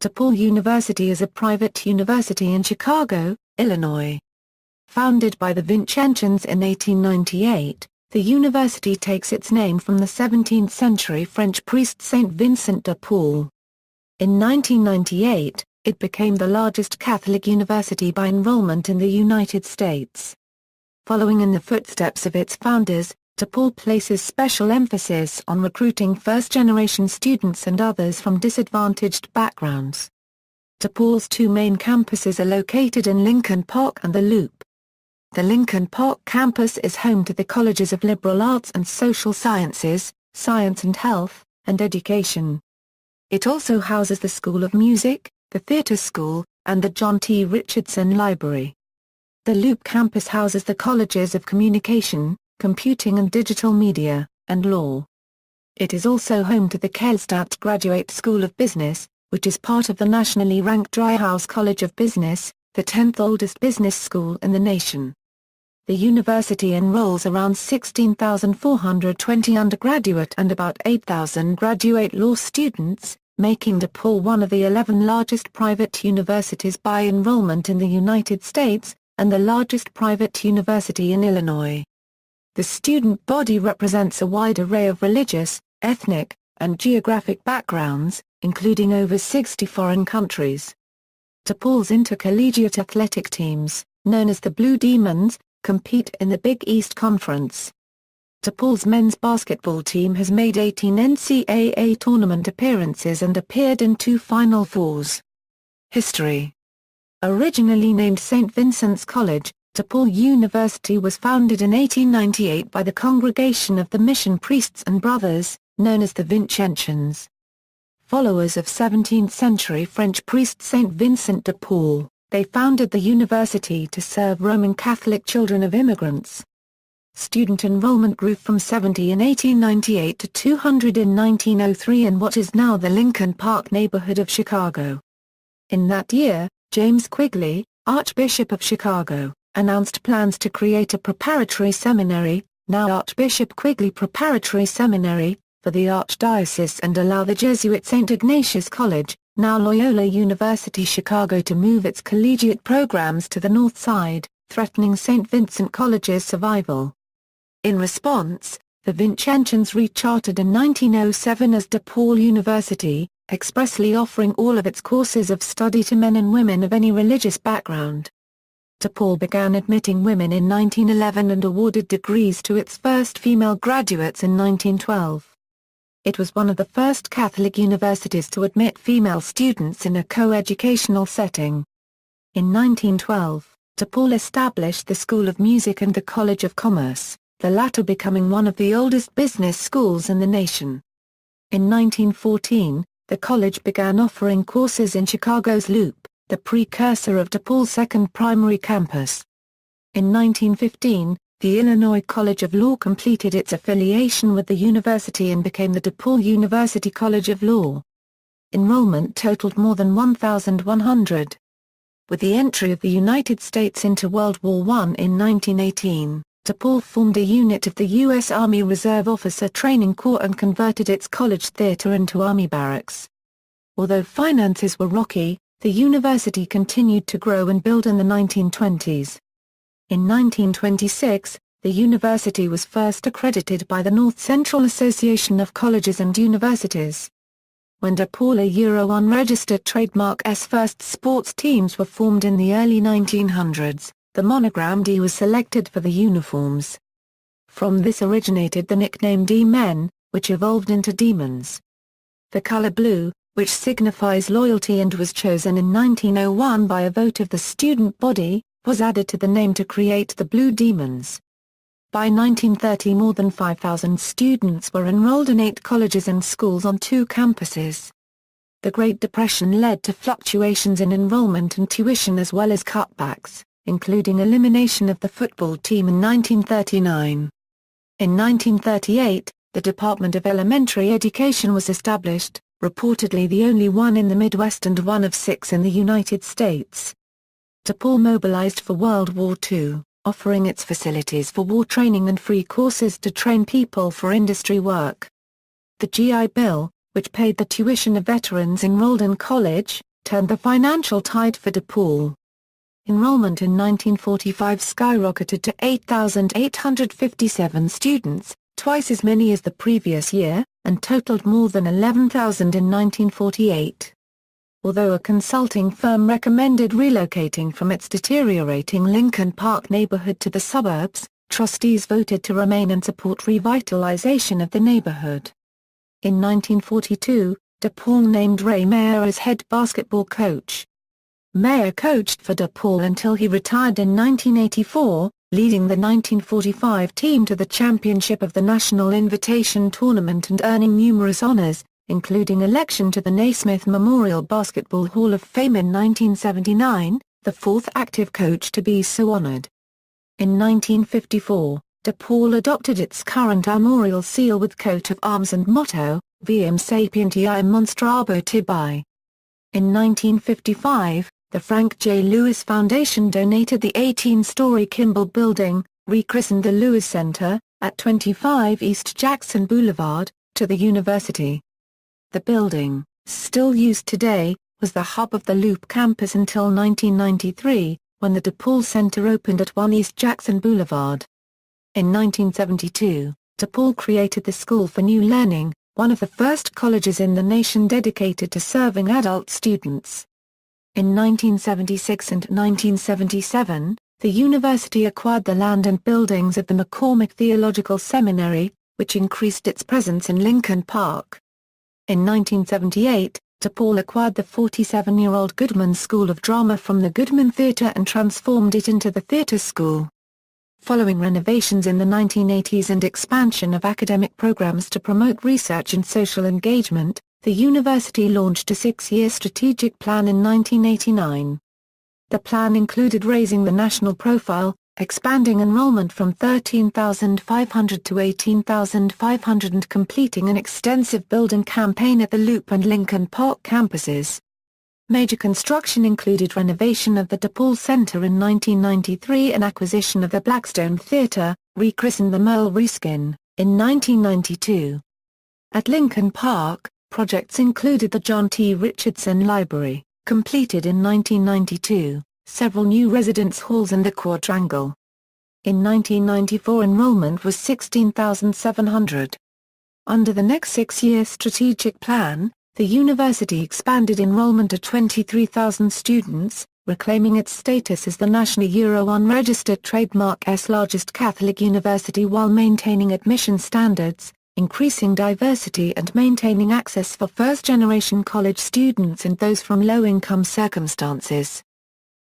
DePaul University is a private university in Chicago, Illinois. Founded by the Vincentians in 1898, the university takes its name from the 17th-century French priest Saint Vincent de Paul. In 1998, it became the largest Catholic university by enrollment in the United States. Following in the footsteps of its founders, DePaul places special emphasis on recruiting first-generation students and others from disadvantaged backgrounds. DePaul's two main campuses are located in Lincoln Park and the Loop. The Lincoln Park campus is home to the colleges of liberal arts and social sciences, science and health, and education. It also houses the School of Music, the Theatre School, and the John T. Richardson Library. The Loop campus houses the colleges of Communication, Computing and Digital Media, and Law. It is also home to the Kellstadt Graduate School of Business, which is part of the nationally ranked Driehaus College of Business, the 10th oldest business school in the nation. The university enrolls around 16,420 undergraduate and about 8,000 graduate law students, making DePaul one of the 11 largest private universities by enrollment in the United States, and the largest private university in Illinois. The student body represents a wide array of religious, ethnic, and geographic backgrounds, including over 60 foreign countries. DePaul's intercollegiate athletic teams, known as the Blue Demons, compete in the Big East Conference. DePaul's men's basketball team has made 18 NCAA tournament appearances and appeared in 2 Final Fours. History. Originally named St. Vincent's College, DePaul University was founded in 1898 by the Congregation of the Mission Priests and Brothers, known as the Vincentians. Followers of 17th-century French priest Saint Vincent de Paul, they founded the university to serve Roman Catholic children of immigrants. Student enrollment grew from 70 in 1898 to 200 in 1903 in what is now the Lincoln Park neighborhood of Chicago. In that year, James Quigley, Archbishop of Chicago, announced plans to create a preparatory seminary, now Archbishop Quigley Preparatory Seminary, for the Archdiocese and allow the Jesuit St. Ignatius College, now Loyola University Chicago, to move its collegiate programs to the north side, threatening St. Vincent College's survival. In response, the Vincentians rechartered in 1907 as DePaul University, expressly offering all of its courses of study to men and women of any religious background. DePaul began admitting women in 1911 and awarded degrees to its first female graduates in 1912. It was one of the first Catholic universities to admit female students in a co-educational setting. In 1912, DePaul established the School of Music and the College of Commerce, the latter becoming one of the oldest business schools in the nation. In 1914, the college began offering courses in Chicago's Loop, the precursor of DePaul's second primary campus. In 1915, the Illinois College of Law completed its affiliation with the university and became the DePaul University College of Law. Enrollment totaled more than 1,100. With the entry of the United States into World War I in 1918, DePaul formed a unit of the U.S. Army Reserve Officer Training Corps and converted its college theater into Army barracks. Although finances were rocky, the university continued to grow and build in the 1920s. In 1926, the university was first accredited by the North Central Association of Colleges and Universities. When DePaul a unregistered trademark's first sports teams were formed in the early 1900s, the monogram D was selected for the uniforms. From this originated the nickname D-Men, which evolved into Demons. The color blue, which signifies loyalty and was chosen in 1901 by a vote of the student body, was added to the name to create the Blue Demons. By 1930 more than 5,000 students were enrolled in 8 colleges and schools on 2 campuses. The Great Depression led to fluctuations in enrollment and tuition as well as cutbacks, including elimination of the football team in 1939. In 1938, the Department of Elementary Education was established, reportedly the only one in the Midwest and one of 6 in the United States. DePaul mobilized for World War II, offering its facilities for war training and free courses to train people for industry work. The GI Bill, which paid the tuition of veterans enrolled in college, turned the financial tide for DePaul. Enrollment in 1945 skyrocketed to 8,857 students, twice as many as the previous year, and totaled more than 11,000 in 1948. Although a consulting firm recommended relocating from its deteriorating Lincoln Park neighborhood to the suburbs, trustees voted to remain and support revitalization of the neighborhood. In 1942, DePaul named Ray Mayer as head basketball coach. Mayer coached for DePaul until he retired in 1984, leading the 1945 team to the championship of the National Invitation Tournament and earning numerous honors, including election to the Naismith Memorial Basketball Hall of Fame in 1979, the fourth active coach to be so honored. In 1954, DePaul adopted its current armorial seal with coat of arms and motto, Viam Sapientiae Monstrabo Tibi. In 1955, the Frank J. Lewis Foundation donated the 18-story Kimball Building, rechristened the Lewis Center, at 25 East Jackson Boulevard, to the university. The building, still used today, was the hub of the Loop campus until 1993, when the DePaul Center opened at 1 East Jackson Boulevard. In 1972, DePaul created the School for New Learning, one of the first colleges in the nation dedicated to serving adult students. In 1976 and 1977, the university acquired the land and buildings of the McCormick Theological Seminary, which increased its presence in Lincoln Park. In 1978, DePaul acquired the 47-year-old Goodman School of Drama from the Goodman Theater and transformed it into the theater school. Following renovations in the 1980s and expansion of academic programs to promote research and social engagement, the university launched a 6-year strategic plan in 1989. The plan included raising the national profile, expanding enrollment from 13,500 to 18,500 and completing an extensive building campaign at the Loop and Lincoln Park campuses. Major construction included renovation of the DePaul Center in 1993 and acquisition of the Blackstone Theater, rechristened the Merle Reskin, in 1992. At Lincoln Park, projects included the John T. Richardson Library, completed in 1992, several new residence halls and the Quadrangle. In 1994 enrollment was 16,700. Under the next 6-year strategic plan, the university expanded enrollment to 23,000 students, reclaiming its status as the nationally Euro-unregistered trademark's largest Catholic university while maintaining admission standards, increasing diversity and maintaining access for first-generation college students and those from low-income circumstances.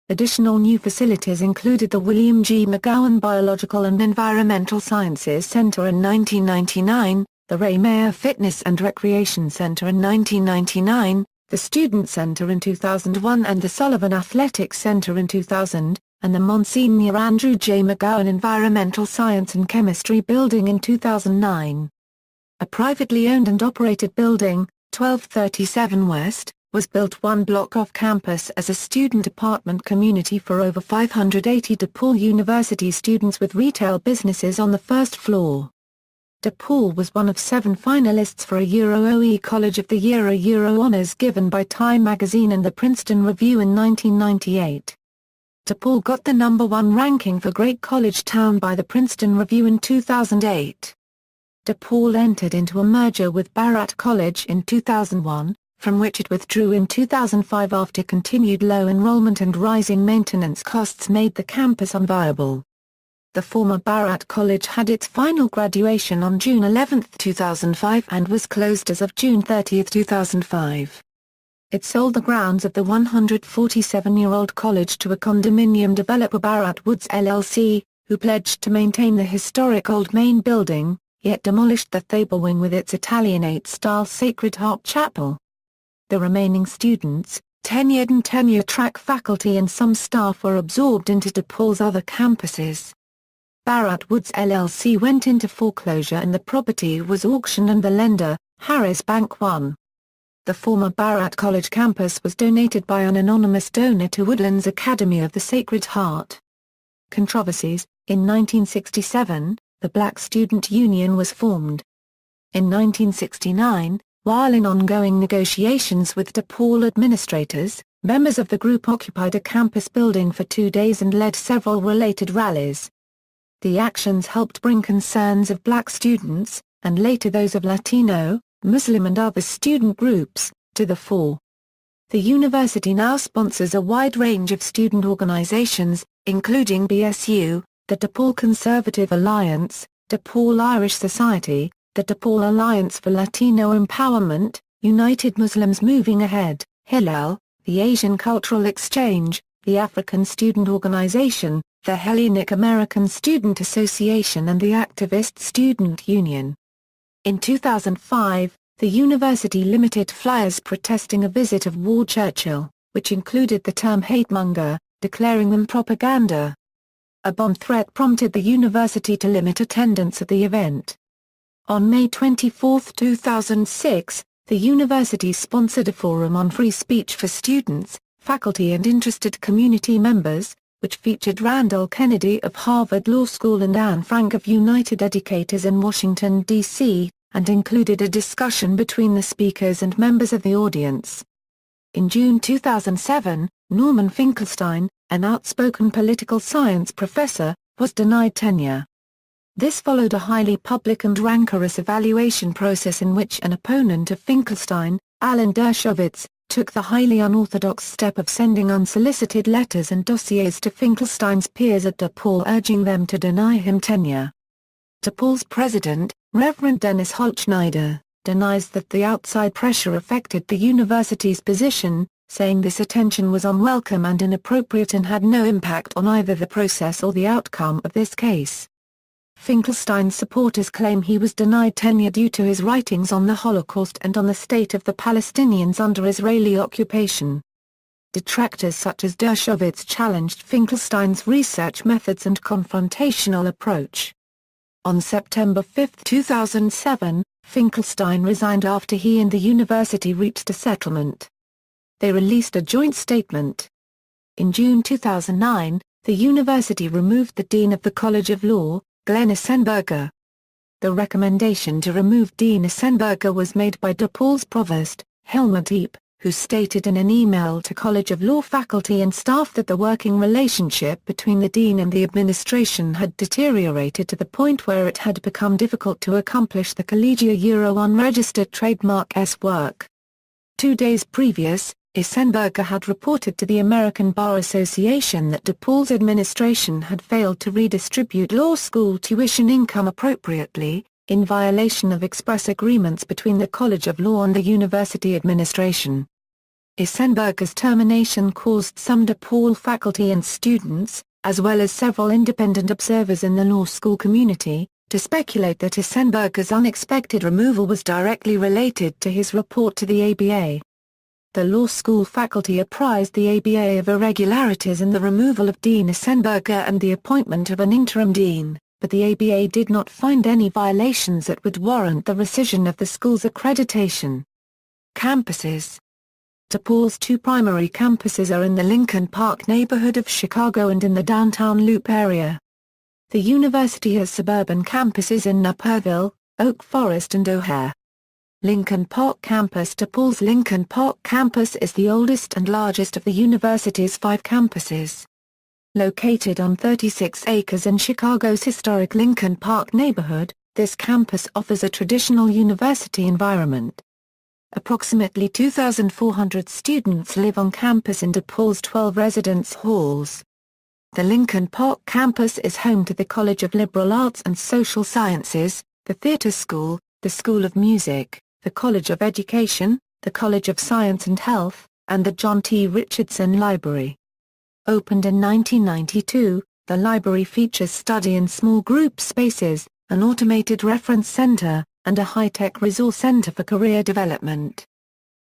Additional new facilities included the William G. McGowan Biological and Environmental Sciences Center in 1999, the Ray Mayer Fitness and Recreation Center in 1999, the Student Center in 2001 and the Sullivan Athletics Center in 2000, and the Monsignor Andrew J. McGowan Environmental Science and Chemistry Building in 2009. A privately owned and operated building, 1237 West, was built one block off campus as a student apartment community for over 580 DePaul University students with retail businesses on the first floor. DePaul was one of 7 finalists for a Euro-OE College of the Year Euro honors given by Time magazine and the Princeton Review in 1998. DePaul got the number 1 ranking for Great College Town by the Princeton Review in 2008. DePaul entered into a merger with Barat College in 2001, from which it withdrew in 2005 after continued low enrollment and rising maintenance costs made the campus unviable. The former Barat College had its final graduation on June 11, 2005 and was closed as of June 30, 2005. It sold the grounds of the 147-year-old college to a condominium developer Barat Woods LLC, who pledged to maintain the historic old main building, yet demolished the Thaber wing with its Italianate-style Sacred Heart Chapel. The remaining students, tenured and tenure-track faculty and some staff were absorbed into DePaul's other campuses. Barat Woods LLC went into foreclosure and the property was auctioned and the lender, Harris Bank, won. The former Barat College campus was donated by an anonymous donor to Woodlands Academy of the Sacred Heart. Controversies. In 1967, the Black Student Union was formed. In 1969, While in ongoing negotiations with DePaul administrators, members of the group occupied a campus building for 2 days and led several related rallies. The actions helped bring concerns of black students, and later those of Latino, Muslim and other student groups, to the fore. The university now sponsors a wide range of student organizations, including BSU, the DePaul Conservative Alliance, DePaul Irish Society, the DePaul Alliance for Latino Empowerment, United Muslims Moving Ahead, Hillel, the Asian Cultural Exchange, the African Student Organization, the Hellenic American Student Association and the Activist Student Union. In 2005, the university limited flyers protesting a visit of War Churchill, which included the term hatemonger, declaring them propaganda. A bomb threat prompted the university to limit attendance at the event. On May 24, 2006, the university sponsored a forum on free speech for students, faculty and interested community members, which featured Randall Kennedy of Harvard Law School and Anne Frank of United Educators in Washington, D.C., and included a discussion between the speakers and members of the audience. In June 2007, Norman Finkelstein, an outspoken political science professor, was denied tenure. This followed a highly public and rancorous evaluation process in which an opponent of Finkelstein, Alan Dershowitz, took the highly unorthodox step of sending unsolicited letters and dossiers to Finkelstein's peers at DePaul urging them to deny him tenure. DePaul's president, Reverend Dennis Holtschneider, denies that the outside pressure affected the university's position, saying this attention was unwelcome and inappropriate and had no impact on either the process or the outcome of this case. Finkelstein's supporters claim he was denied tenure due to his writings on the Holocaust and on the state of the Palestinians under Israeli occupation. Detractors such as Dershowitz challenged Finkelstein's research methods and confrontational approach. On September 5, 2007, Finkelstein resigned after he and the university reached a settlement. They released a joint statement. In June 2009, the university removed the dean of the College of Law, Glenn Isenberger. The recommendation to remove Dean Isenberger was made by DePaul's provost, Helmut Epp, who stated in an email to College of Law faculty and staff that the working relationship between the dean and the administration had deteriorated to the point where it had become difficult to accomplish the Collegia unregistered trademark S work. 2 days previous, Isenberger had reported to the American Bar Association that DePaul's administration had failed to redistribute law school tuition income appropriately, in violation of express agreements between the College of Law and the university administration. Isenberger's termination caused some DePaul faculty and students, as well as several independent observers in the law school community, to speculate that Isenberger's unexpected removal was directly related to his report to the ABA. The law school faculty apprised the ABA of irregularities in the removal of Dean Isenberger and the appointment of an interim dean, but the ABA did not find any violations that would warrant the rescission of the school's accreditation. Campuses. DePaul's 2 primary campuses are in the Lincoln Park neighborhood of Chicago and in the downtown Loop area. The university has suburban campuses in Naperville, Oak Forest and O'Hare. Lincoln Park Campus. DePaul's Lincoln Park campus is the oldest and largest of the university's 5 campuses. Located on 36 acres in Chicago's historic Lincoln Park neighborhood, this campus offers a traditional university environment. Approximately 2,400 students live on campus in DePaul's 12 residence halls. The Lincoln Park campus is home to the College of Liberal Arts and Social Sciences, the Theater School, the School of Music, the College of Education, the College of Science and Health, and the John T. Richardson Library. Opened in 1992, the library features study and small group spaces, an automated reference center, and a high-tech resource center for career development.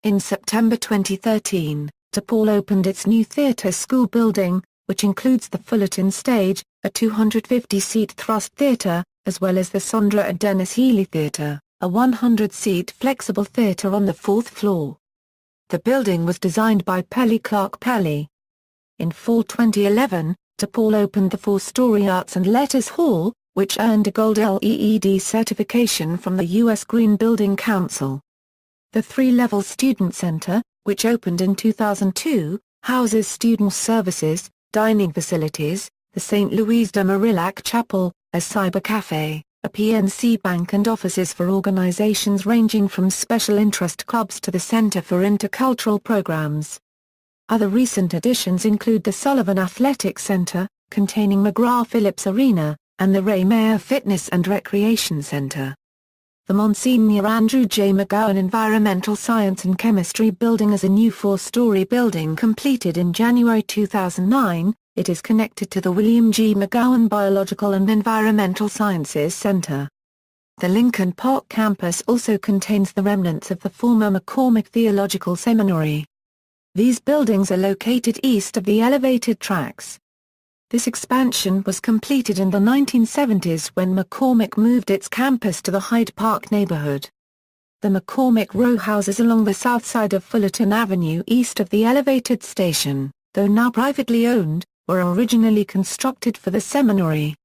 In September 2013, DePaul opened its new theater school building, which includes the Fullerton Stage, a 250-seat thrust theater, as well as the Sondra and Dennis Healy Theater, a 100-seat flexible theater on the 4th floor. The building was designed by Pelly Clark Pelly. In fall 2011, DePaul opened the 4-story Arts and Letters Hall, which earned a Gold LEED certification from the U.S. Green Building Council. The three-level Student Center, which opened in 2002, houses student services, dining facilities, the St. Louis de Marillac Chapel, a cyber cafe, a PNC bank and offices for organizations ranging from special interest clubs to the Center for Intercultural Programs. Other recent additions include the Sullivan Athletic Center, containing McGraw-Phillips Arena, and the Ray Mayer Fitness and Recreation Center. The Monsignor Andrew J. McGowan Environmental Science and Chemistry Building is a new four-story building completed in January 2009. It is connected to the William G. McGowan Biological and Environmental Sciences Center. The Lincoln Park campus also contains the remnants of the former McCormick Theological Seminary. These buildings are located east of the elevated tracks. This expansion was completed in the 1970s when McCormick moved its campus to the Hyde Park neighborhood. The McCormick row houses along the south side of Fullerton Avenue east of the elevated station, though now privately owned, were originally constructed for the seminary.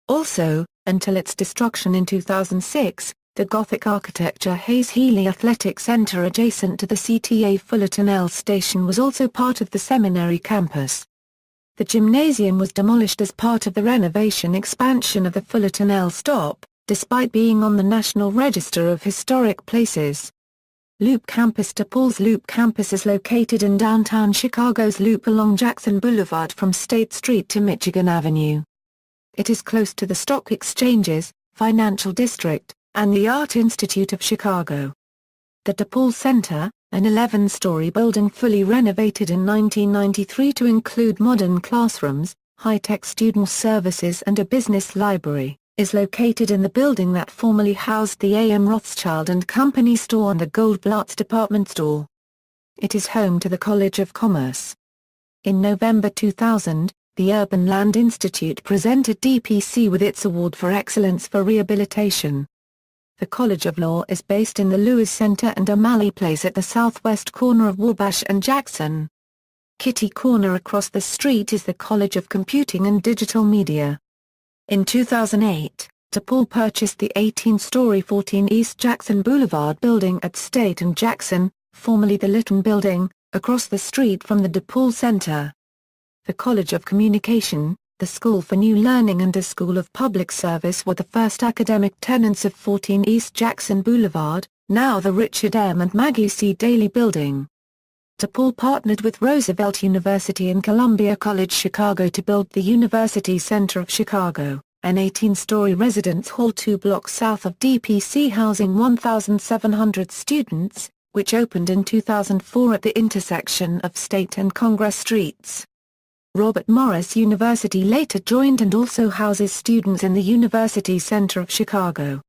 Also, until its destruction in 2006, the Gothic architecture Hayes Healy Athletic Center adjacent to the CTA Fullerton L station was also part of the seminary campus. The gymnasium was demolished as part of the renovation expansion of the Fullerton L stop, despite being on the National Register of Historic Places. Loop Campus DePaul's Loop Campus is located in downtown Chicago's Loop along Jackson Boulevard from State Street to Michigan Avenue. It is close to the Stock Exchanges, Financial District, and the Art Institute of Chicago. The DePaul Center, an 11-story building fully renovated in 1993 to include modern classrooms, high-tech student services and a business library, is located in the building that formerly housed the A.M. Rothschild & Company store and the Goldblatt's department store. It is home to the College of Commerce. In November 2000, the Urban Land Institute presented DPC with its Award for Excellence for Rehabilitation. The College of Law is based in the Lewis Center and O'Malley Place at the southwest corner of Wabash and Jackson. Kitty Corner across the street is the College of Computing and Digital Media. In 2008, DePaul purchased the 18-story 14 East Jackson Boulevard building at State and Jackson, formerly the Litton Building, across the street from the DePaul Center. The College of Communication, the School for New Learning and the School of Public Service were the first academic tenants of 14 East Jackson Boulevard, now the Richard M. and Maggie C. Daley Building. DePaul partnered with Roosevelt University and Columbia College Chicago to build the University Center of Chicago, an 18-story residence hall 2 blocks south of DPC housing 1,700 students, which opened in 2004 at the intersection of State and Congress Streets. Robert Morris University later joined and also houses students in the University Center of Chicago.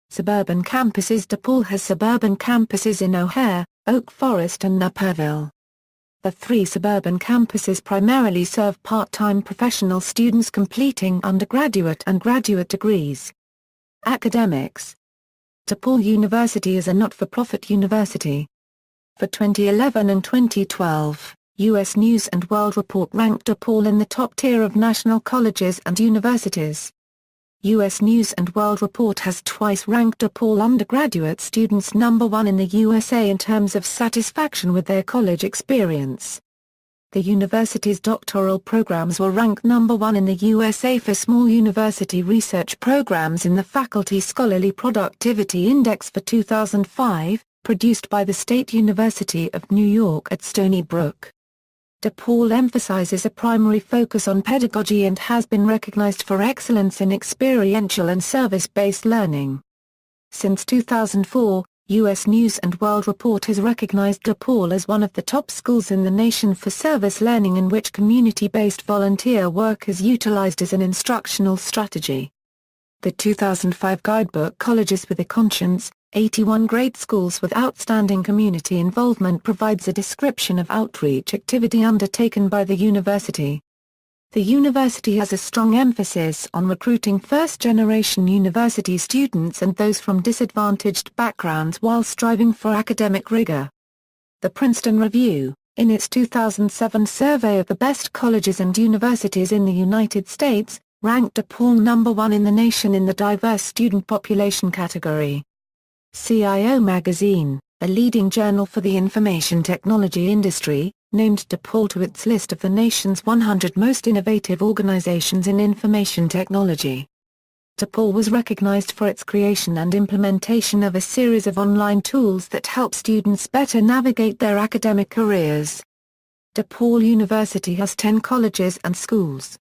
Suburban campuses DePaul has suburban campuses in O'Hare, Oak Forest and Naperville. The 3 suburban campuses primarily serve part-time professional students completing undergraduate and graduate degrees. Academics. DePaul University is a not-for-profit university. For 2011 and 2012, U.S. News & World Report ranked DePaul in the top tier of national colleges and universities. U.S. News & World Report has twice ranked DePaul undergraduate students number 1 in the USA in terms of satisfaction with their college experience. The university's doctoral programs were ranked number 1 in the USA for small university research programs in the Faculty Scholarly Productivity Index for 2005, produced by the State University of New York at Stony Brook. DePaul emphasizes a primary focus on pedagogy and has been recognized for excellence in experiential and service-based learning. Since 2004, U.S. News & World Report has recognized DePaul as one of the top schools in the nation for service learning in which community-based volunteer work is utilized as an instructional strategy. The 2005 guidebook Colleges with a Conscience, 81 Great Schools with Outstanding Community Involvement provides a description of outreach activity undertaken by the university. The university has a strong emphasis on recruiting first-generation university students and those from disadvantaged backgrounds while striving for academic rigor. The Princeton Review, in its 2007 survey of the best colleges and universities in the United States, ranked DePaul number 1 in the nation in the diverse student population category. CIO Magazine, a leading journal for the information technology industry, named DePaul to its list of the nation's 100 most innovative organizations in information technology. DePaul was recognized for its creation and implementation of a series of online tools that help students better navigate their academic careers. DePaul University has 10 colleges and schools.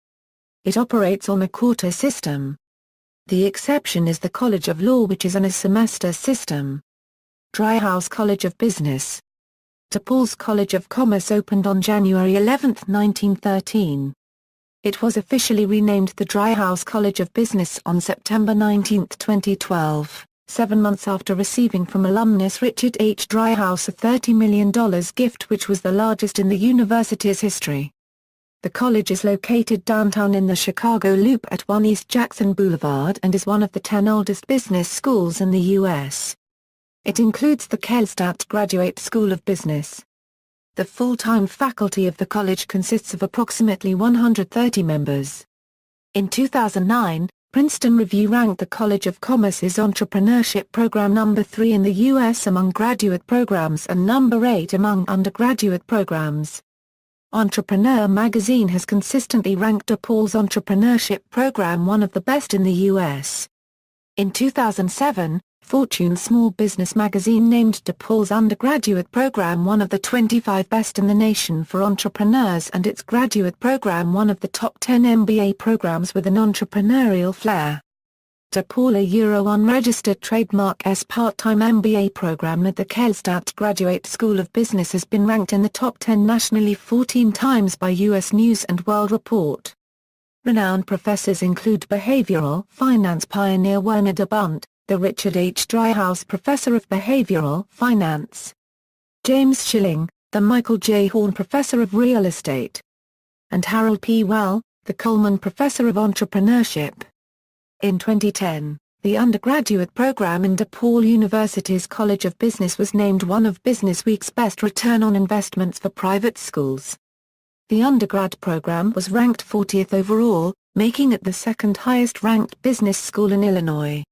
It operates on a quarter system. The exception is the College of Law, which is on a semester system. Dry House College of Business. DePaul's College of Commerce opened on January 11, 1913. It was officially renamed the Dry House College of Business on September 19, 2012, 7 months after receiving from alumnus Richard H. Dryhouse a $30 million gift, which was the largest in the university's history. The college is located downtown in the Chicago Loop at 1 East Jackson Boulevard and is one of the 10 oldest business schools in the U.S. It includes the Kellstadt Graduate School of Business. The full-time faculty of the college consists of approximately 130 members. In 2009, Princeton Review ranked the College of Commerce's entrepreneurship program number 3 in the U.S. among graduate programs and number 8 among undergraduate programs. Entrepreneur magazine has consistently ranked DePaul's entrepreneurship program one of the best in the U.S. In 2007, Fortune Small Business magazine named DePaul's undergraduate program one of the 25 best in the nation for entrepreneurs and its graduate program one of the top 10 MBA programs with an entrepreneurial flair. DePaul, a unregistered trademark S part-time MBA program at the Kellstadt Graduate School of Business, has been ranked in the top 10 nationally 14 times by U.S. News & World Report. Renowned professors include behavioral finance pioneer Werner de Bunt, the Richard H. Dryhouse Professor of Behavioral Finance, James Schilling, the Michael J. Horn Professor of Real Estate, and Harold P. Well, the Coleman Professor of Entrepreneurship. In 2010, the undergraduate program in DePaul University's College of Business was named one of Businessweek's best return on investments for private schools. The undergrad program was ranked 40th overall, making it the second highest ranked business school in Illinois.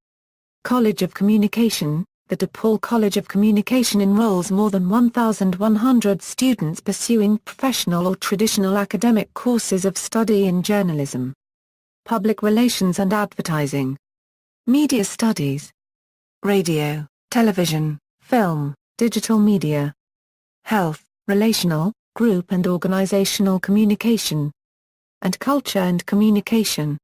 College of Communication. The DePaul College of Communication enrolls more than 1,100 students pursuing professional or traditional academic courses of study in journalism, public relations and advertising, media studies, radio, television, film, digital media, health, relational, group and organizational communication, and culture and communication.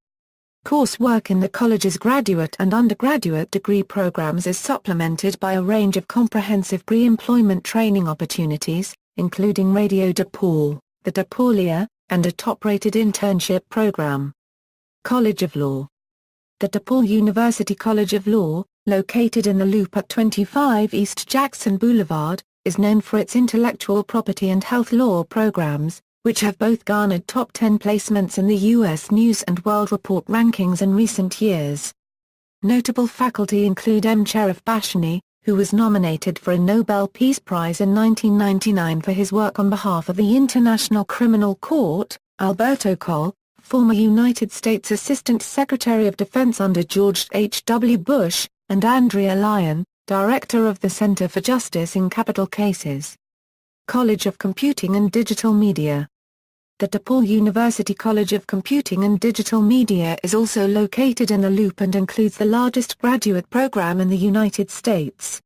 Coursework in the college's graduate and undergraduate degree programs is supplemented by a range of comprehensive pre-employment training opportunities, including Radio DePaul, the DePaulia, and a top-rated internship program. College of Law. The DePaul University College of Law, located in the Loop at 25 East Jackson Boulevard, is known for its intellectual property and health law programs, which have both garnered top 10 placements in the U.S. News & World Report rankings in recent years. Notable faculty include M. Cherif Bashani, who was nominated for a Nobel Peace Prize in 1999 for his work on behalf of the International Criminal Court, Alberto Cole, former United States Assistant Secretary of Defense under George H. W. Bush, and Andrea Lyon, Director of the Center for Justice in Capital Cases. College of Computing and Digital Media. The DePaul University College of Computing and Digital Media is also located in the Loop and includes the largest graduate program in the United States.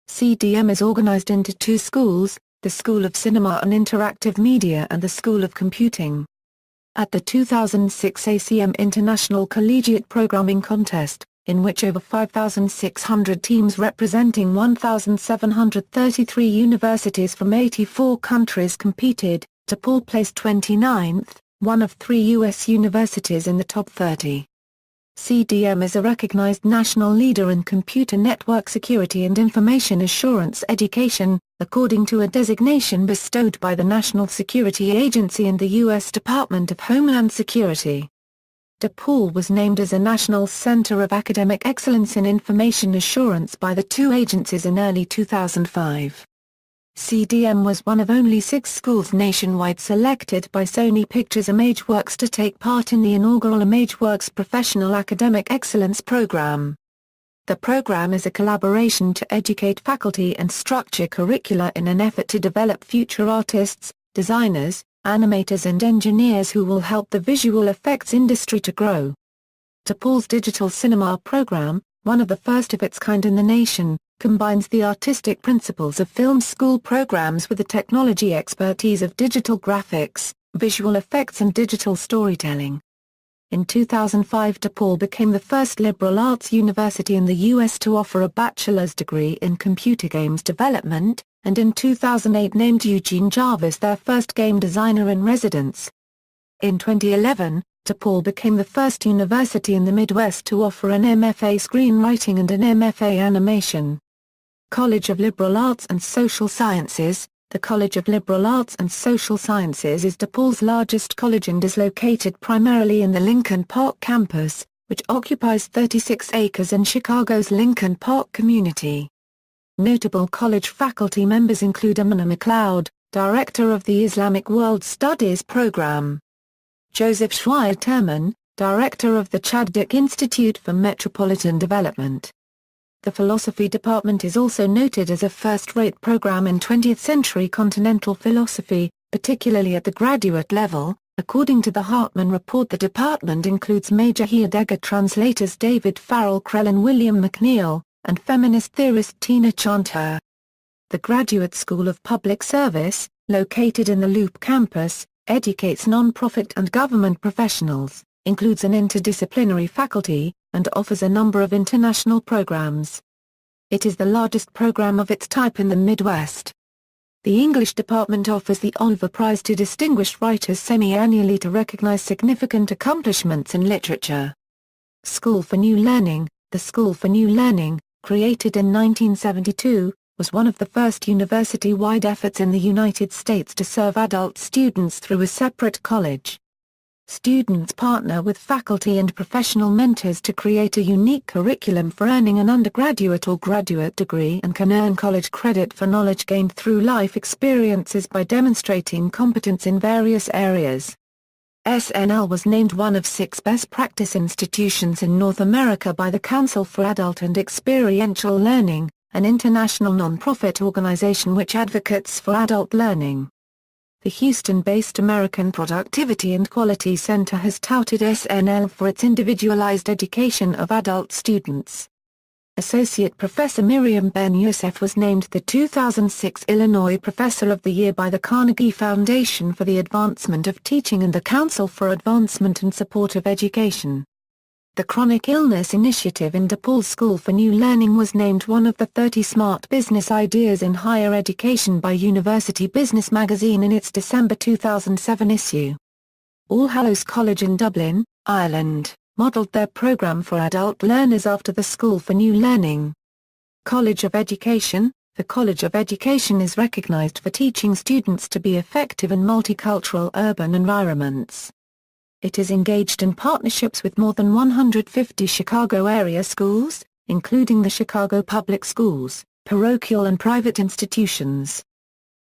CDM is organized into two schools, the School of Cinema and Interactive Media and the School of Computing. At the 2006 ACM International Collegiate Programming Contest, in which over 5,600 teams representing 1,733 universities from 84 countries competed, DePaul placed 29th, one of 3 U.S. universities in the top 30. CDM is a recognized national leader in computer network security and information assurance education, according to a designation bestowed by the National Security Agency and the U.S. Department of Homeland Security. DePaul was named as a National Center of Academic Excellence in Information Assurance by the two agencies in early 2005. CDM was one of only 6 schools nationwide selected by Sony Pictures ImageWorks to take part in the inaugural ImageWorks Professional Academic Excellence Program. The program is a collaboration to educate faculty and structure curricula in an effort to develop future artists, designers, animators and engineers who will help the visual effects industry to grow. DePaul's digital cinema program, one of the first of its kind in the nation, combines the artistic principles of film school programs with the technology expertise of digital graphics, visual effects and digital storytelling. In 2005 DePaul became the first liberal arts university in the U.S. to offer a bachelor's degree in computer games development, and in 2008 named Eugene Jarvis their first game designer in residence. In 2011, DePaul became the first university in the Midwest to offer an MFA screenwriting and an MFA animation. College of Liberal Arts and Social Sciences. The College of Liberal Arts and Social Sciences is DePaul's largest college and is located primarily in the Lincoln Park campus, which occupies 36 acres in Chicago's Lincoln Park community. Notable college faculty members include Amina McLeod, Director of the Islamic World Studies Program. Joseph Schweier-Terman, Director of the Chadwick Institute for Metropolitan Development. The philosophy department is also noted as a first-rate program in 20th-century continental philosophy, particularly at the graduate level. According to the Hartman Report, the department includes major Heidegger translators David Farrell Krell and William McNeill, and feminist theorist Tina Chanter. The Graduate School of Public Service, located in the Loop campus, educates non-profit and government professionals, includes an interdisciplinary faculty, and offers a number of international programs. It is the largest program of its type in the Midwest. The English department offers the Oliver Prize to distinguished writers semi-annually to recognize significant accomplishments in literature. School for New Learning. The School for New Learning, created in 1972, was one of the first university-wide efforts in the United States to serve adult students through a separate college. Students partner with faculty and professional mentors to create a unique curriculum for earning an undergraduate or graduate degree and can earn college credit for knowledge gained through life experiences by demonstrating competence in various areas. SNL was named one of 6 best practice institutions in North America by the Council for Adult and Experiential Learning, an international non-profit organization which advocates for adult learning. The Houston-based American Productivity and Quality Center has touted SNL for its individualized education of adult students. Associate Professor Miriam Ben-Youssef was named the 2006 Illinois Professor of the Year by the Carnegie Foundation for the Advancement of Teaching and the Council for Advancement and Support of Education. The Chronic Illness Initiative in DePaul School for New Learning was named one of the 30 Smart Business Ideas in Higher Education by University Business Magazine in its December 2007 issue. All Hallows College in Dublin, Ireland, modeled their program for adult learners after the School for New Learning. College of Education. The College of Education is recognized for teaching students to be effective in multicultural urban environments. It is engaged in partnerships with more than 150 Chicago area schools, including the Chicago Public Schools, parochial and private institutions.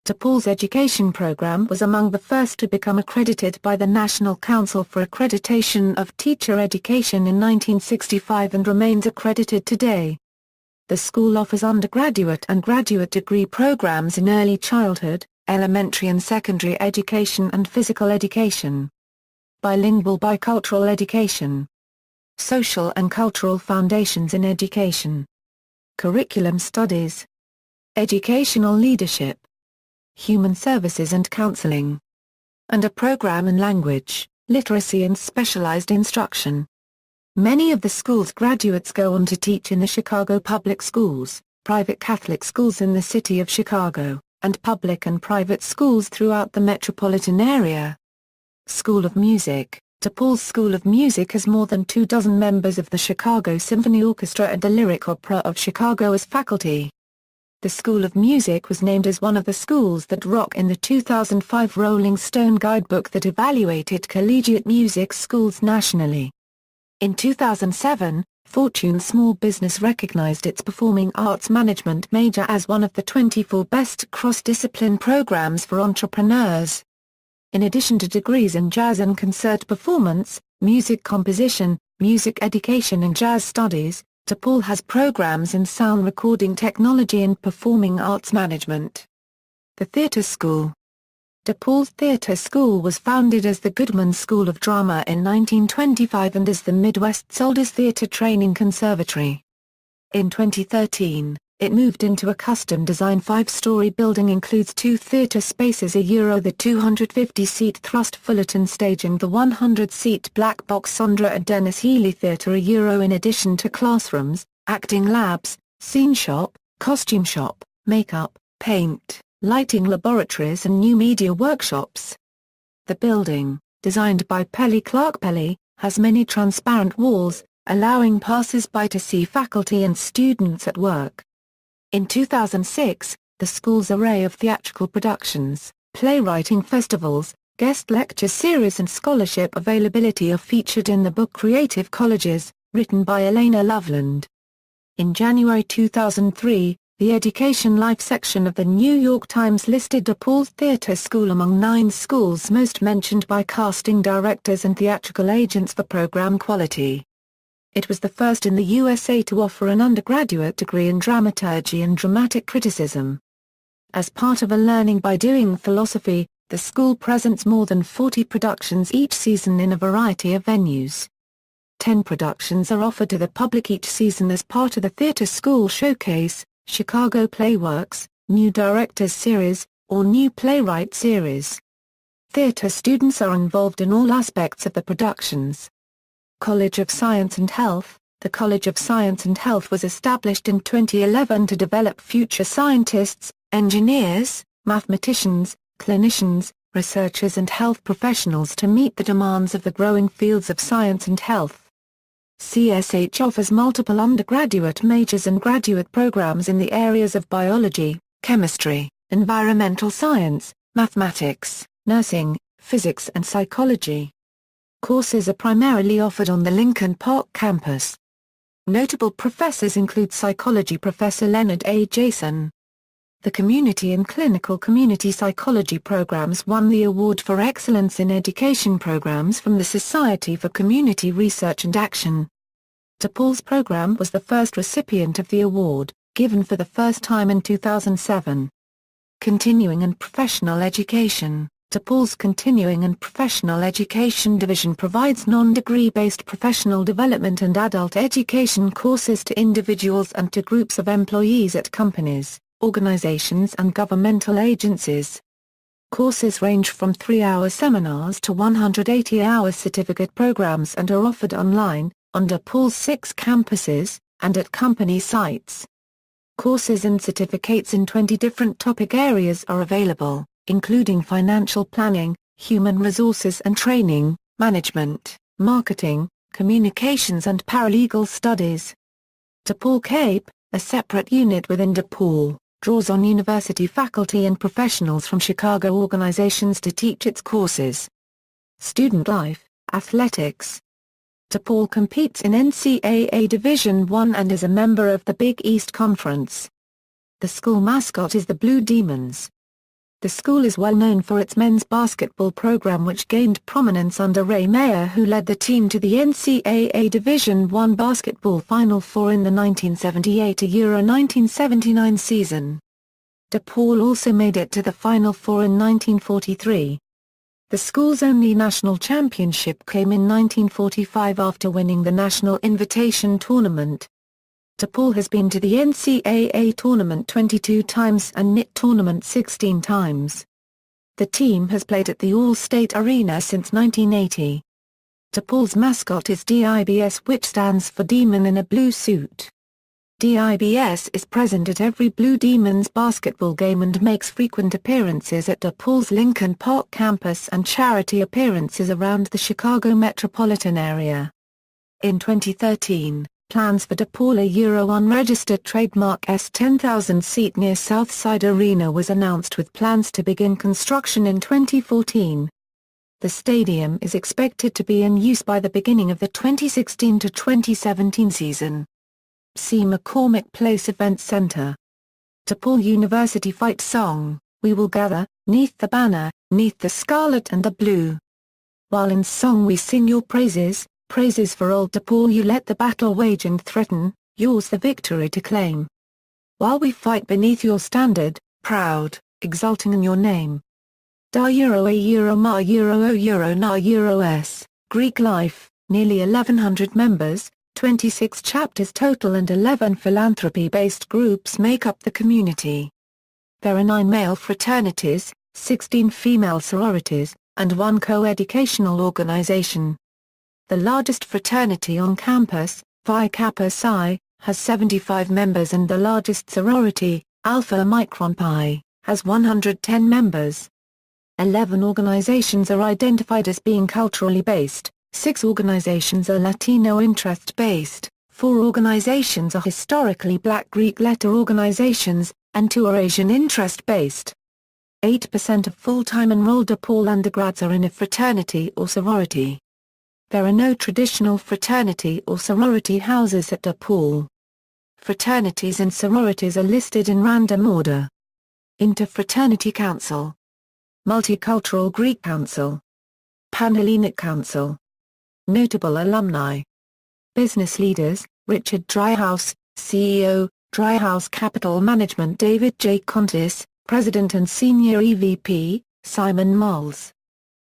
DePaul's education program was among the first to become accredited by the National Council for Accreditation of Teacher Education in 1965 and remains accredited today. The school offers undergraduate and graduate degree programs in early childhood, elementary and secondary education and physical education. Bilingual bicultural education. Social and cultural foundations in education. Curriculum studies. Educational leadership. Human services and counseling. And a program in language, literacy and specialized instruction. Many of the school's graduates go on to teach in the Chicago Public Schools, private Catholic schools in the city of Chicago, and public and private schools throughout the metropolitan area. School of Music. DePaul's School of Music has more than 24 members of the Chicago Symphony Orchestra and the Lyric Opera of Chicago as faculty. The School of Music was named as one of the schools that rock in the 2005 Rolling Stone guidebook that evaluated collegiate music schools nationally. In 2007, Fortune Small Business recognized its Performing Arts Management major as one of the 24 best cross-discipline programs for entrepreneurs. In addition to degrees in jazz and concert performance, music composition, music education and jazz studies, DePaul has programs in sound recording technology and performing arts management. The Theatre School. DePaul's Theatre School was founded as the Goodman School of Drama in 1925 and is the Midwest's oldest theatre training conservatory. In 2013, it moved into a custom-designed 5-story building includes 2 theatre spaces the 250-seat Thrust Fullerton Stage and the 100-seat Black Box Sondra and Dennis Healy Theatre in addition to classrooms, acting labs, scene shop, costume shop, makeup, paint, lighting laboratories and new media workshops. The building, designed by Pelly Clark Pelly, has many transparent walls, allowing passers-by to see faculty and students at work. In 2006, the school's array of theatrical productions, playwriting festivals, guest lecture series and scholarship availability are featured in the book Creative Colleges, written by Elena Loveland. In January 2003, the Education Life section of the New York Times listed DePaul's Theatre School among 9 schools most mentioned by casting directors and theatrical agents for program quality. It was the first in the USA to offer an undergraduate degree in dramaturgy and dramatic criticism. As part of a learning by doing philosophy, the school presents more than 40 productions each season in a variety of venues. 10 productions are offered to the public each season as part of the Theatre School Showcase, Chicago Playworks, New Directors Series, or New Playwright Series. Theatre students are involved in all aspects of the productions. College of Science and Health. The College of Science and Health was established in 2011 to develop future scientists, engineers, mathematicians, clinicians, researchers and health professionals to meet the demands of the growing fields of science and health. CSH offers multiple undergraduate majors and graduate programs in the areas of biology, chemistry, environmental science, mathematics, nursing, physics and psychology. Courses are primarily offered on the Lincoln Park campus. Notable professors include psychology professor Leonard A. Jason. The Community and Clinical Community Psychology programs won the Award for Excellence in Education programs from the Society for Community Research and Action. DePaul's program was the first recipient of the award, given for the first time in 2007. Continuing and Professional Education. DePaul's Continuing and Professional Education Division provides non-degree-based professional development and adult education courses to individuals and to groups of employees at companies, organizations and governmental agencies. Courses range from 3-hour seminars to 180-hour certificate programs and are offered online, on DePaul's 6 campuses, and at company sites. Courses and certificates in 20 different topic areas are available, including financial planning, human resources and training, management, marketing, communications and paralegal studies. DePaul CAPE, a separate unit within DePaul, draws on university faculty and professionals from Chicago organizations to teach its courses. Student life, athletics. DePaul competes in NCAA Division I and is a member of the Big East Conference. The school mascot is the Blue Demons. The school is well known for its men's basketball program which gained prominence under Ray Mayer who led the team to the NCAA Division I basketball Final Four in the 1978–1979 season. DePaul also made it to the Final Four in 1943. The school's only national championship came in 1945 after winning the National Invitation Tournament. DePaul has been to the NCAA Tournament 22 times and NIT Tournament 16 times. The team has played at the All-State Arena since 1980. DePaul's mascot is DIBS which stands for Demon in a Blue Suit. DIBS is present at every Blue Demons basketball game and makes frequent appearances at DePaul's Lincoln Park campus and charity appearances around the Chicago metropolitan area. In 2013, plans for DePaul unregistered trademark S 10,000 seat near Southside Arena was announced with plans to begin construction in 2014. The stadium is expected to be in use by the beginning of the 2016-2017 season. See McCormick Place Event Center. DePaul University fight song, We Will Gather, 'Neath the Banner, 'Neath the Scarlet and the Blue. While in song we sing your praises, praises for old DePaul you let the battle wage and threaten, yours the victory to claim. While we fight beneath your standard, proud, exulting in your name. Da Euro A Euro Ma Euro O Euro Na Euro S, Greek life, nearly 1100 members, 26 chapters total and 11 philanthropy-based groups make up the community. There are 9 male fraternities, 16 female sororities, and 1 co-educational organization. The largest fraternity on campus, Phi Kappa Psi, has 75 members and the largest sorority, Alpha Omicron Pi, has 110 members. 11 organizations are identified as being culturally based, 6 organizations are Latino interest-based, 4 organizations are historically Black Greek letter organizations, and 2 are Asian interest-based. 8% of full-time enrolled DePaul undergrads are in a fraternity or sorority. There are no traditional fraternity or sorority houses at DePaul. Fraternities and sororities are listed in random order. Interfraternity Council, Multicultural Greek Council, Panhellenic Council. Notable alumni. Business leaders, Richard Dryhouse, CEO, Dryhouse Capital Management. David J. Contis, President and Senior EVP, Simon Mulls.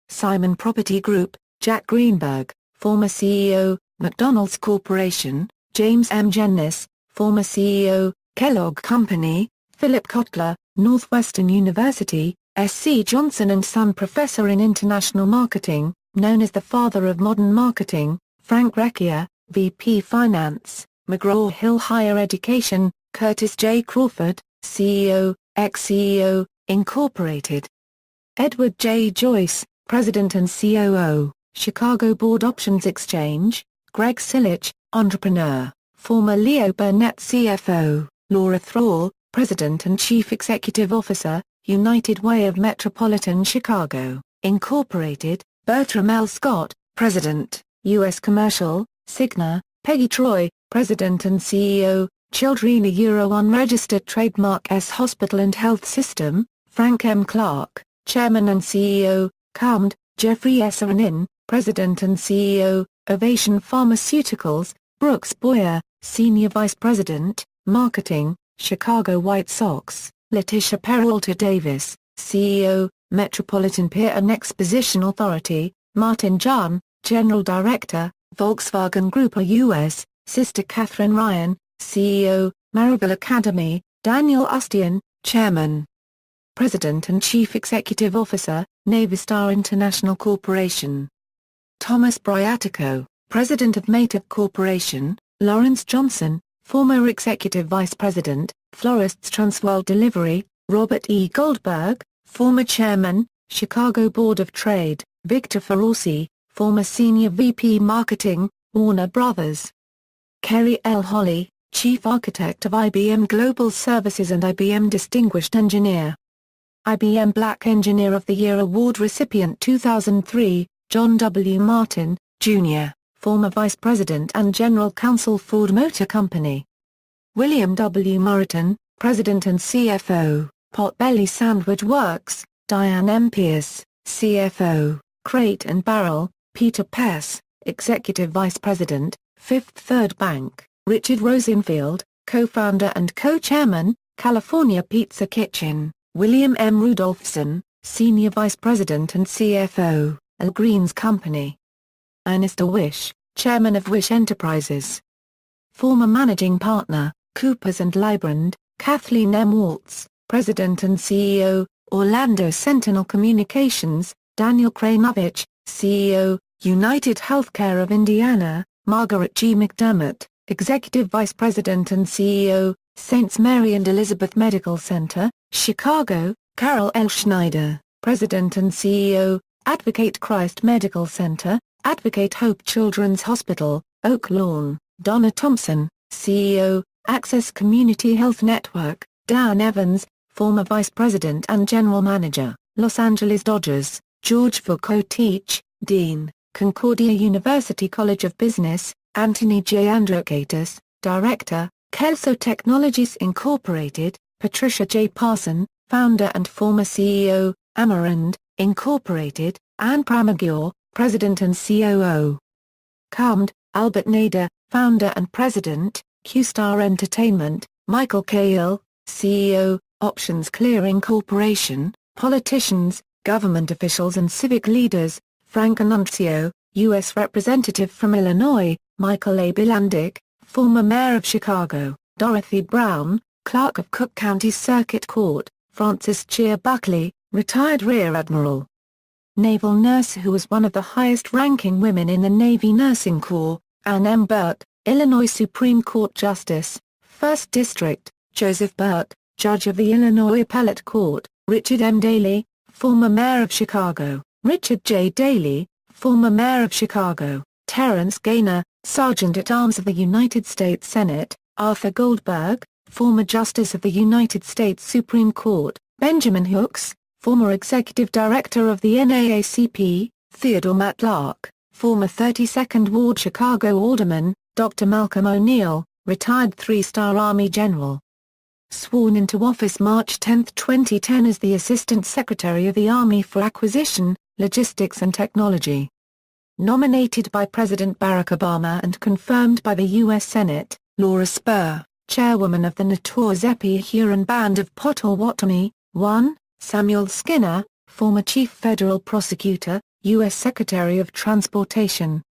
Simon Property Group, Jack Greenberg, former CEO, McDonald's Corporation. James M. Jennis, former CEO, Kellogg Company. Philip Kotler, Northwestern University. S.C. Johnson & Son Professor in International Marketing, known as the father of modern marketing. Frank Recchia, VP Finance, McGraw-Hill Higher Education. Curtis J. Crawford, CEO, ex-CEO, Incorporated. Edward J. Joyce, President and COO, Chicago Board Options Exchange. Greg Silich, entrepreneur, former Leo Burnett CFO. Laura Thrall, President and Chief Executive Officer, United Way of Metropolitan Chicago, Incorporated. Bertram L. Scott, President, U.S. Commercial, Cigna. Peggy Troy, President and CEO, Childrena Euro Unregistered Trademark S Hospital and Health System. Frank M. Clark, Chairman and CEO, CUMD. Jeffrey S. Aranin, President and CEO, Ovation Pharmaceuticals. Brooks Boyer, Senior Vice President, Marketing, Chicago White Sox. Letitia Peralta Davis, CEO, Metropolitan Pier and Exposition Authority. Martin Jahn, General Director, Volkswagen Group US. Sister Catherine Ryan, CEO, Maribel Academy. Daniel Ustian, Chairman. President and Chief Executive Officer, Navistar International Corporation. Thomas Briatico, President of Mativ Corporation. Lawrence Johnson, former Executive Vice President, Florists Transworld Delivery. Robert E. Goldberg, former Chairman, Chicago Board of Trade. Victor Ferrausi, former Senior VP Marketing, Warner Brothers. Kerry L. Holley, Chief Architect of IBM Global Services and IBM Distinguished Engineer. IBM Black Engineer of the Year Award recipient 2003, John W. Martin, Jr., former Vice President and General Counsel Ford Motor Company. William W. Murriton, President and CFO, Potbelly Sandwich Works. Diane M. Pierce, CFO, Crate and Barrel. Peter Pess, Executive Vice President, Fifth Third Bank. Richard Rosenfield, Co-founder and Co-chairman, California Pizza Kitchen. William M. Rudolphson, Senior Vice President and CFO, Al Green's Company. Ernest A. Wish, Chairman of Wish Enterprises. Former Managing Partner, Coopers & Lybrand. Kathleen M. Waltz, President and CEO, Orlando Sentinel Communications. Daniel Kranovich, CEO, United Healthcare of Indiana. Margaret G. McDermott, Executive Vice President and CEO, Saints Mary and Elizabeth Medical Center, Chicago. Carol L. Schneider, President and CEO, Advocate Christ Medical Center. Advocate Hope Children's Hospital, Oak Lawn. Donna Thompson, CEO, Access Community Health Network. Dan Evans, former Vice President and General Manager, Los Angeles Dodgers. George Vukotic, Dean, Concordia University College of Business. Anthony J. Androkaitis, Director, Kelso Technologies Incorporated. Patricia J. Parson, Founder and former CEO, Amarand, Incorporated. Anne Pramagure, President and COO. CUMD, Albert Nader, Founder and President, Q-Star Entertainment, Michael Cahill, CEO, Options Clearing Corporation, politicians, government officials and civic leaders, Frank Annunzio, U.S. Representative from Illinois, Michael A. Bilandic, former mayor of Chicago, Dorothy Brown, clerk of Cook County Circuit Court, Frances Cheer Buckley, retired Rear Admiral. Naval nurse who was one of the highest-ranking women in the Navy Nursing Corps, Ann M. Burt, Illinois Supreme Court Justice, 1st District, Joseph Burt, Judge of the Illinois Appellate Court, Richard M. Daley, former mayor of Chicago, Richard J. Daley, former mayor of Chicago, Terrence Gaynor, Sergeant-at-Arms of the United States Senate, Arthur Goldberg, former Justice of the United States Supreme Court, Benjamin Hooks, former Executive Director of the NAACP, Theodore Matlock, former 32nd Ward Chicago Alderman, Dr. Malcolm O'Neill, retired three-star Army General. Sworn into office March 10, 2010 as the Assistant Secretary of the Army for Acquisition, Logistics and Technology. Nominated by President Barack Obama and confirmed by the U.S. Senate, Laura Spur, Chairwoman of the Notorzepy-Huron Band of Potawatomi, 1. Samuel Skinner, former Chief Federal Prosecutor, U.S. Secretary of Transportation.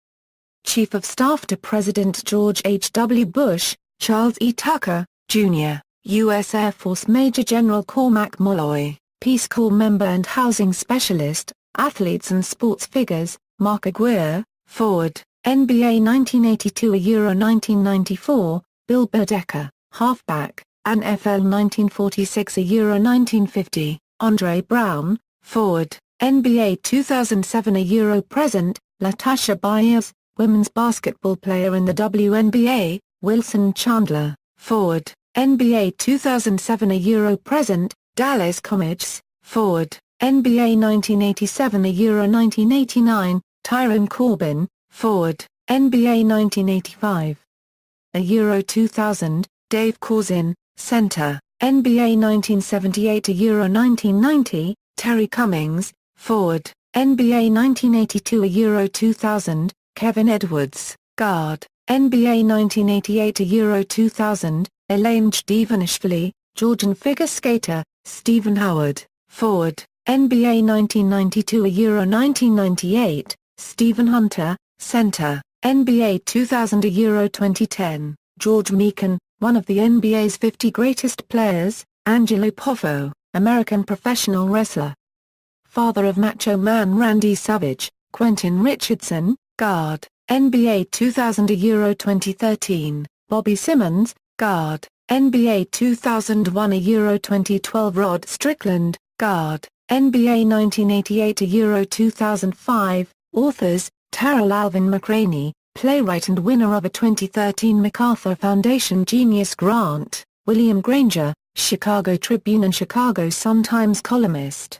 Chief of Staff to President George H. W. Bush, Charles E. Tucker, Jr., U.S. Air Force Major General Cormac Molloy, Peace Corps member and housing specialist, athletes and sports figures, Mark Aguirre, forward, NBA 1982 Euro 1994, Bill Bodecker, halfback, NFL 1946 Euro 1950. Andre Brown, forward, NBA 2007 Euro present, Latasha Byers, women's basketball player in the WNBA, Wilson Chandler, forward, NBA 2007 Euro present, Dallas Comets, forward, NBA 1987 Euro 1989, Tyrone Corbin, forward, NBA 1985. Euro 2000, Dave Corzin, center. NBA 1978 Euro 1990, Terry Cummings, forward, NBA 1982 Euro 2000, Kevin Edwards, guard, NBA 1988 Euro 2000, Elaine Jdivanishvili, Georgian figure skater, Stephen Howard, forward, NBA 1992 Euro 1998, Stephen Hunter, center, NBA 2000 Euro 2010, George Meekan, one of the NBA's 50 greatest players, Angelo Poffo, American professional wrestler. Father of Macho Man Randy Savage, Quentin Richardson, guard, NBA 2000 Euro 2013, Bobby Simmons, guard, NBA 2001 Euro 2012 Rod Strickland, guard, NBA 1988 Euro 2005, authors, Terrell Alvin McRaney, playwright and winner of a 2013 MacArthur Foundation Genius Grant, William Granger, Chicago Tribune and Chicago Sun-Times columnist.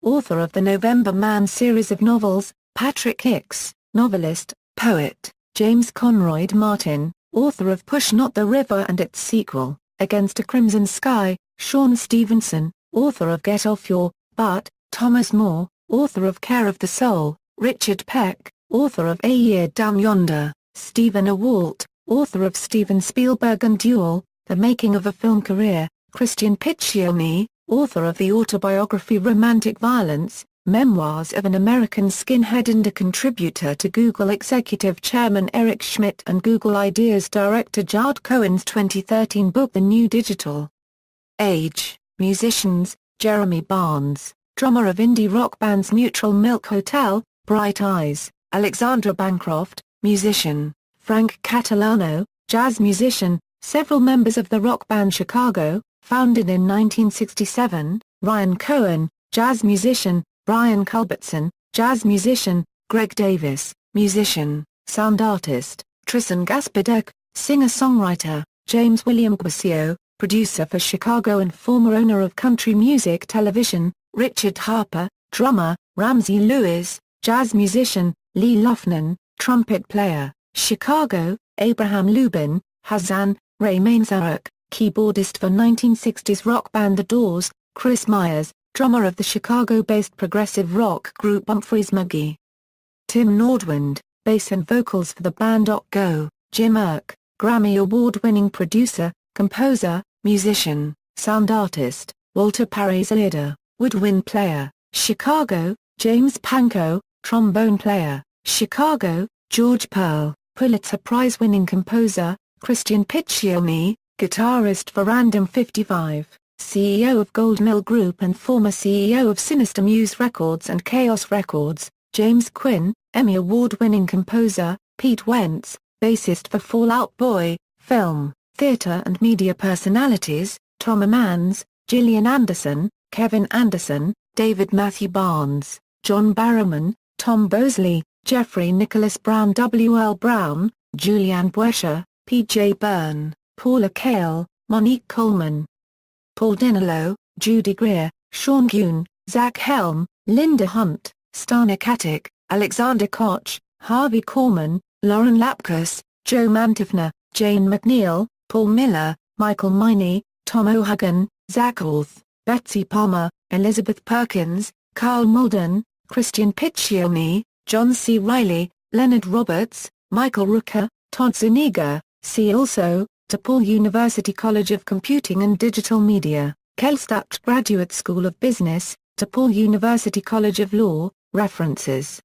Author of the November Man series of novels, Patrick Hicks, novelist, poet, James Conroy Martin, author of Push Not the River and its sequel, Against a Crimson Sky, Sean Stevenson, author of Get Off Your Butt, Thomas More, author of Care of the Soul, Richard Peck, author of A Year Down Yonder, Stephen Awalt, author of Steven Spielberg and Duel, The Making of a Film Career, Christian Piccioni, author of the autobiography Romantic Violence, Memoirs of an American Skinhead and a contributor to Google Executive Chairman Eric Schmidt and Google Ideas Director Jard Cohen's 2013 book The New Digital Age. Musicians, Jeremy Barnes, drummer of indie rock bands Neutral Milk Hotel, Bright Eyes, Alexandra Bancroft, musician, Frank Catalano, jazz musician, several members of the rock band Chicago, founded in 1967, Ryan Cohen, jazz musician, Brian Culbertson, jazz musician, Greg Davis, musician, sound artist, Tristan Gaspodek, singer-songwriter, James William Guasio, producer for Chicago and former owner of country music television, Richard Harper, drummer, Ramsey Lewis, jazz musician, Lee Lofnan, trumpet player, Chicago, Abraham Lubin, Hazan, Ray Manzarek, keyboardist for 1960s rock band The Doors, Chris Myers, drummer of the Chicago-based progressive rock group Humphreys McGee. Tim Nordwind, bass and vocals for the band Go, Jim Erk, Grammy Award-winning producer, composer, musician, sound artist, Walter Parry's leader, woodwind player, Chicago, James Pankow, trombone player, Chicago, George Pearl, Pulitzer Prize-winning composer, Christian Piccioni, guitarist for Random 55, CEO of Gold Mill Group and former CEO of Sinister Muse Records and Chaos Records, James Quinn, Emmy Award-winning composer, Pete Wentz, bassist for Fall Out Boy, film, theater and media personalities, Tom Amans, Gillian Anderson, Kevin Anderson, David Matthew Barnes, John Barrowman, Tom Bosley, Jeffrey Nicholas Brown, W. L. Brown, Julianne Buescher, P. J. Byrne, Paula Cale, Monique Coleman, Paul Dinello, Judy Greer, Sean Kuhn, Zach Helm, Linda Hunt, Stana Katic, Alexander Koch, Harvey Korman, Lauren Lapkus, Joe Mantifner, Jane McNeil, Paul Miller, Michael Miney, Tom O'Hagan, Zach Orth, Betsy Palmer, Elizabeth Perkins, Carl Malden, Christian Piccioni, John C. Reilly, Leonard Roberts, Michael Rooker, Todd Zuniga. See also, DePaul University College of Computing and Digital Media, Kellstadt Graduate School of Business, DePaul University College of Law. References.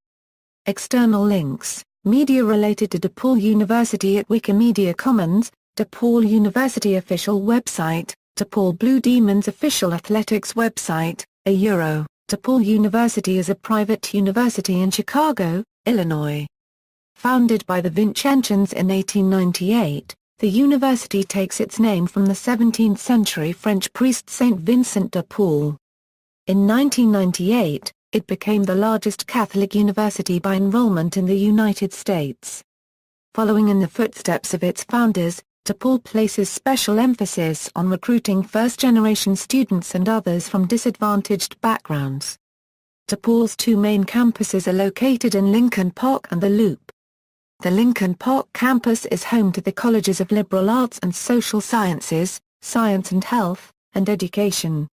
External links. Media related to DePaul University at Wikimedia Commons, DePaul University official website, DePaul Blue Demons official athletics website, DePaul University is a private university in Chicago, Illinois. Founded by the Vincentians in 1898, the university takes its name from the 17th-century French priest Saint Vincent de Paul. In 1998, it became the largest Catholic university by enrollment in the United States. Following in the footsteps of its founders, DePaul places special emphasis on recruiting first-generation students and others from disadvantaged backgrounds. DePaul's two main campuses are located in Lincoln Park and the Loop. The Lincoln Park campus is home to the colleges of liberal arts and social sciences, science and health, and education.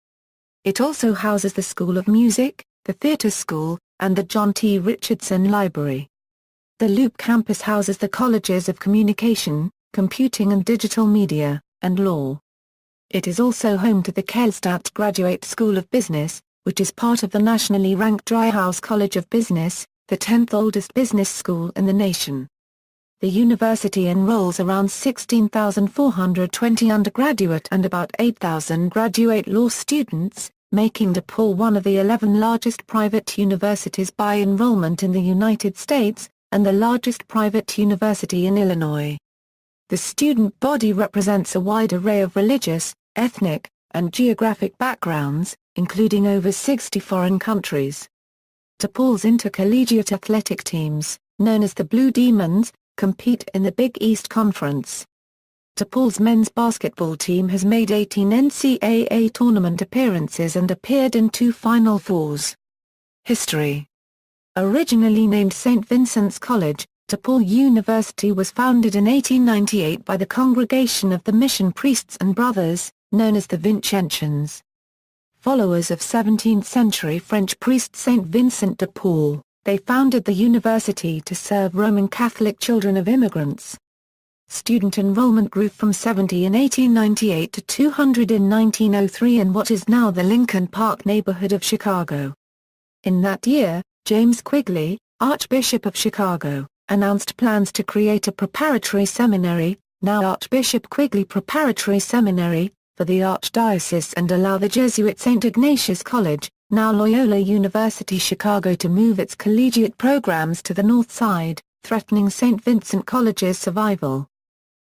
It also houses the School of Music, the Theatre School, and the John T. Richardson Library. The Loop campus houses the colleges of Communication, Computing and Digital Media, and Law. It is also home to the Kellstadt Graduate School of Business, which is part of the nationally ranked Driehaus College of Business, the 10th oldest business school in the nation. The university enrolls around 16,420 undergraduate and about 8,000 graduate law students, making DePaul one of the 11 largest private universities by enrollment in the United States, and the largest private university in Illinois. The student body represents a wide array of religious, ethnic, and geographic backgrounds, including over 60 foreign countries. DePaul's intercollegiate athletic teams, known as the Blue Demons, compete in the Big East Conference. DePaul's men's basketball team has made 18 NCAA tournament appearances and appeared in 2 Final Fours. History. Originally named St. Vincent's College, DePaul University was founded in 1898 by the Congregation of the Mission Priests and Brothers, known as the Vincentians. Followers of 17th-century French priest St. Vincent de Paul, they founded the university to serve Roman Catholic children of immigrants. Student enrollment grew from 70 in 1898 to 200 in 1903 in what is now the Lincoln Park neighborhood of Chicago. In that year, James Quigley, Archbishop of Chicago, announced plans to create a preparatory seminary, now Archbishop Quigley Preparatory Seminary, for the Archdiocese and allow the Jesuit St. Ignatius College, now Loyola University Chicago, to move its collegiate programs to the north side, threatening St. Vincent College's survival.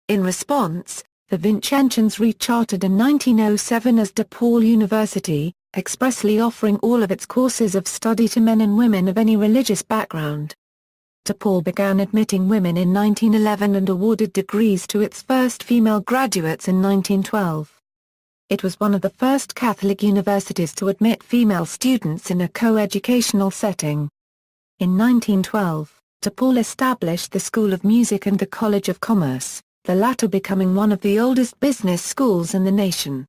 In response, the Vincentians rechartered in 1907 as DePaul University, expressly offering all of its courses of study to men and women of any religious background. DePaul began admitting women in 1911 and awarded degrees to its first female graduates in 1912. It was one of the first Catholic universities to admit female students in a co-educational setting. In 1912, DePaul established the School of Music and the College of Commerce, the latter becoming one of the oldest business schools in the nation.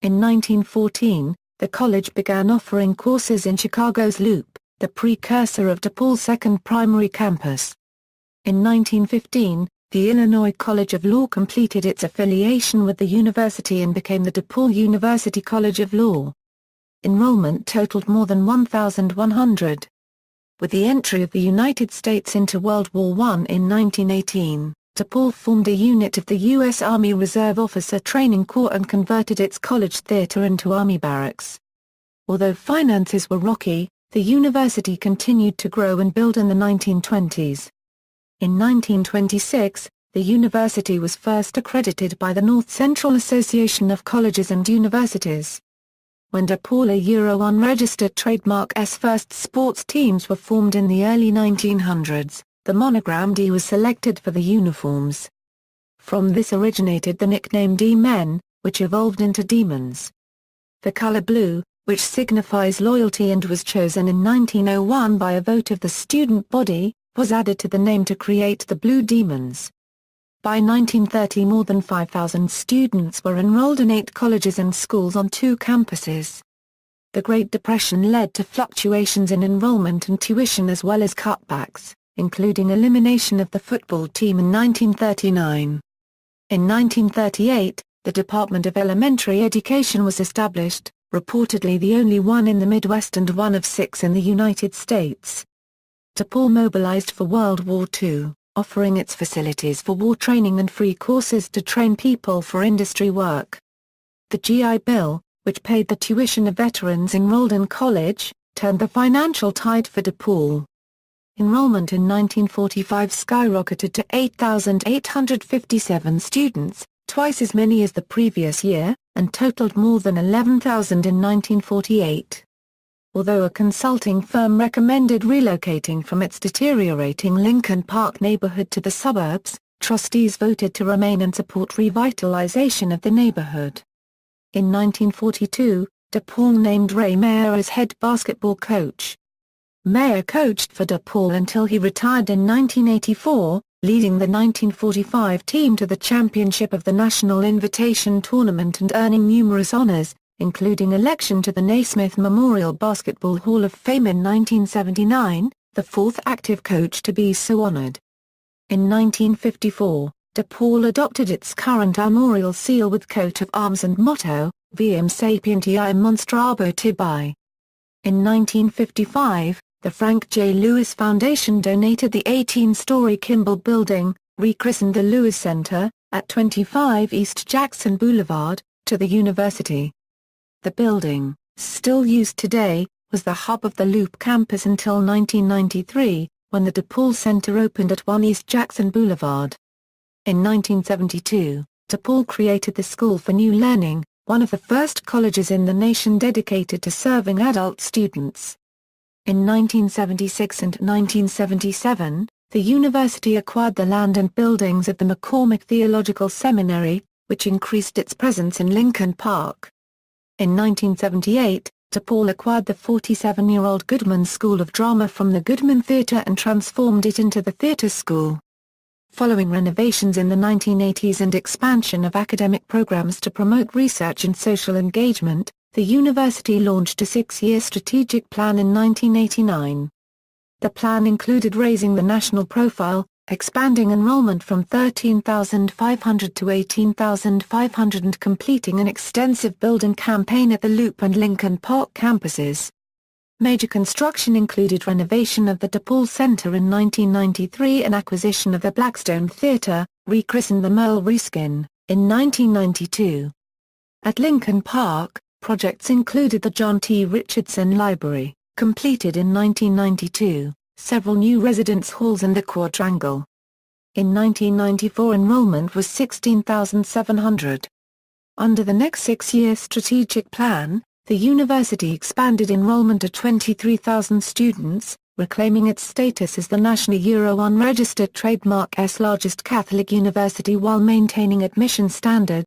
In 1914, the college began offering courses in Chicago's Loop, the precursor of DePaul's second primary campus. In 1915, The Illinois College of Law completed its affiliation with the university and became the DePaul University College of Law. Enrollment totaled more than 1,100. With the entry of the United States into World War I in 1918, DePaul formed a unit of the U.S. Army Reserve Officer Training Corps and converted its college theater into Army barracks. Although finances were rocky, the university continued to grow and build in the 1920s. In 1926, the university was first accredited by the North Central Association of Colleges and Universities. When DePaul unregistered trademark first sports teams were formed in the early 1900s, the monogram D was selected for the uniforms. From this originated the nickname D-Men, which evolved into Demons. The color blue, which signifies loyalty and was chosen in 1901 by a vote of the student body, was added to the name to create the Blue Demons. By 1930 more than 5,000 students were enrolled in 8 colleges and schools on 2 campuses. The Great Depression led to fluctuations in enrollment and tuition as well as cutbacks, including elimination of the football team in 1939. In 1938, the Department of Elementary Education was established, reportedly the only one in the Midwest and one of 6 in the United States. DePaul mobilized for World War II, offering its facilities for war training and free courses to train people for industry work. The GI Bill, which paid the tuition of veterans enrolled in college, turned the financial tide for DePaul. Enrollment in 1945 skyrocketed to 8,857 students, twice as many as the previous year, and totaled more than 11,000 in 1948. Although a consulting firm recommended relocating from its deteriorating Lincoln Park neighborhood to the suburbs, trustees voted to remain and support revitalization of the neighborhood. In 1942, DePaul named Ray Mayer as head basketball coach. Mayer coached for DePaul until he retired in 1984, leading the 1945 team to the championship of the National Invitation Tournament and earning numerous honors, including election to the Naismith Memorial Basketball Hall of Fame in 1979, the 4th active coach to be so honored. In 1954, DePaul adopted its current armorial seal with coat of arms and motto, Viam Sapientiae Monstrabo Tibi. In 1955, the Frank J. Lewis Foundation donated the 18-story Kimball Building, rechristened the Lewis Center, at 25 East Jackson Boulevard, to the university. The building, still used today, was the hub of the Loop campus until 1993, when the DePaul Center opened at 1 East Jackson Boulevard. In 1972, DePaul created the School for New Learning, one of the first colleges in the nation dedicated to serving adult students. In 1976 and 1977, the university acquired the land and buildings of the McCormick Theological Seminary, which increased its presence in Lincoln Park. In 1978, DePaul acquired the 47-year-old Goodman School of Drama from the Goodman Theater and transformed it into the Theater School. Following renovations in the 1980s and expansion of academic programs to promote research and social engagement, the university launched a 6-year strategic plan in 1989. The plan included raising the national profile, expanding enrollment from 13,500 to 18,500 and completing an extensive building campaign at the Loop and Lincoln Park campuses. Major construction included renovation of the DePaul Center in 1993 and acquisition of the Blackstone Theater, rechristened the Merle Reskin, in 1992. At Lincoln Park, projects included the John T. Richardson Library, completed in 1992, several new residence halls and the Quadrangle. In 1994 enrollment was 16,700. Under the next 6-year strategic plan, the university expanded enrollment to 23,000 students, reclaiming its status as the nationally unregistered trademark largest Catholic university while maintaining admission standards,